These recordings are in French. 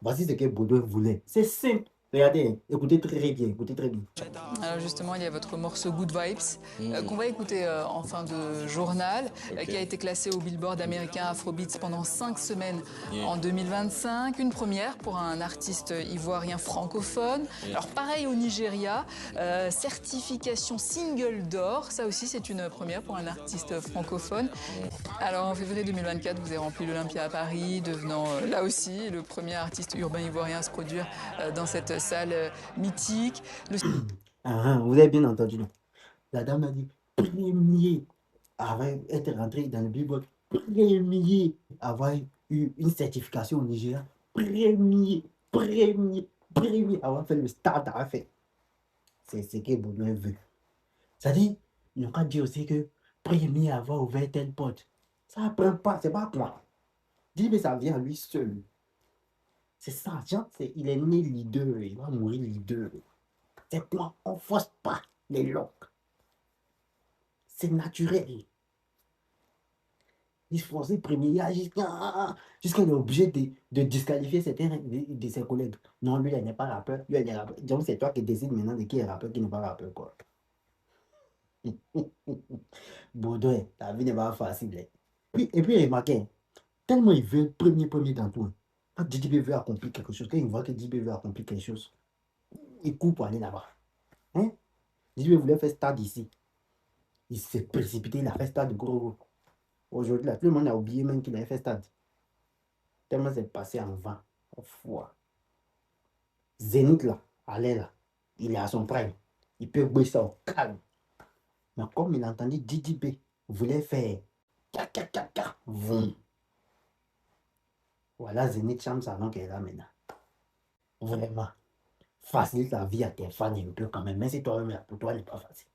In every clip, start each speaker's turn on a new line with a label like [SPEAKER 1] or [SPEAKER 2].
[SPEAKER 1] Voici ce que Baudouin voulait. C'est simple. Regardez, écoutez très bien, écoutez très bien.
[SPEAKER 2] Alors justement, il y a votre morceau Good Vibes qu'on va écouter en fin de journal, qui a été classé au Billboard américain Afrobeats pendant 5 semaines en 2025. Une première pour un artiste ivoirien francophone. Alors pareil au Nigeria, certification single d'or, ça aussi c'est une première pour un artiste francophone. Alors en février 2024, vous avez rempli l'Olympia à Paris, devenant là aussi le premier artiste urbain ivoirien à se produire dans cette salle mythique.
[SPEAKER 1] Vous avez bien entendu, non? La dame a dit premier à avoir été rentré dans le Billboard, premier à avoir eu une certification au Nigeria, premier à avoir fait le start à faire. C'est ce que Baudouin veut. C'est-à-dire, il n'a qu'à dire aussi que premier à avoir ouvert telle porte. Ça apprend pas, c'est pas moi. Dis, mais ça vient à lui seul. C'est ça, genre, il est né leader, il va mourir leader. C'est moi, on force pas les langues. C'est naturel. Il se forçait premier jusqu'à il est obligé de disqualifier certains de ses collègues. Non, lui, il n'est pas rappeur. Lui, il est rappeur. Donc, c'est toi qui décides maintenant de qui est rappeur, qui n'est pas rappeur, quoi. Baudouin, la vie n'est pas facile, hein. Et puis, remarquez, tellement il veut être premier dans tout, hein. Quand DJB veut accomplir quelque chose, quand il voit que DJB veut accomplir quelque chose, il court pour aller là-bas. Hein? DJB voulait faire stade ici. Il s'est précipité, il a fait stade gros. Aujourd'hui, là, tout le monde a oublié même qu'il avait fait stade. Tellement c'est passé en vain. Au foie. Zénith, là, allez là, il est à son prime. Il peut jouer ça au calme. Mais comme il a entendu DJB voulait faire vroom. Voilà Zénith Cham Salon qui est là maintenant. Vraiment. Facilite la vie à tes fans un peu quand même. Mais si toi-même, pour toi, n'est pas facile.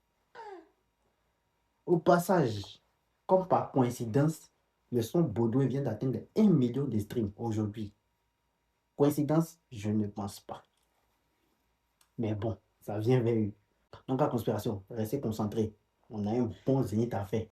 [SPEAKER 1] Au passage, comme par coïncidence, le son Baudouin vient d'atteindre 1 million de streams aujourd'hui. Coïncidence, je ne pense pas. Mais bon, ça vient vers eux. Donc, la conspiration, restez concentrés. On a un bon zénith à faire.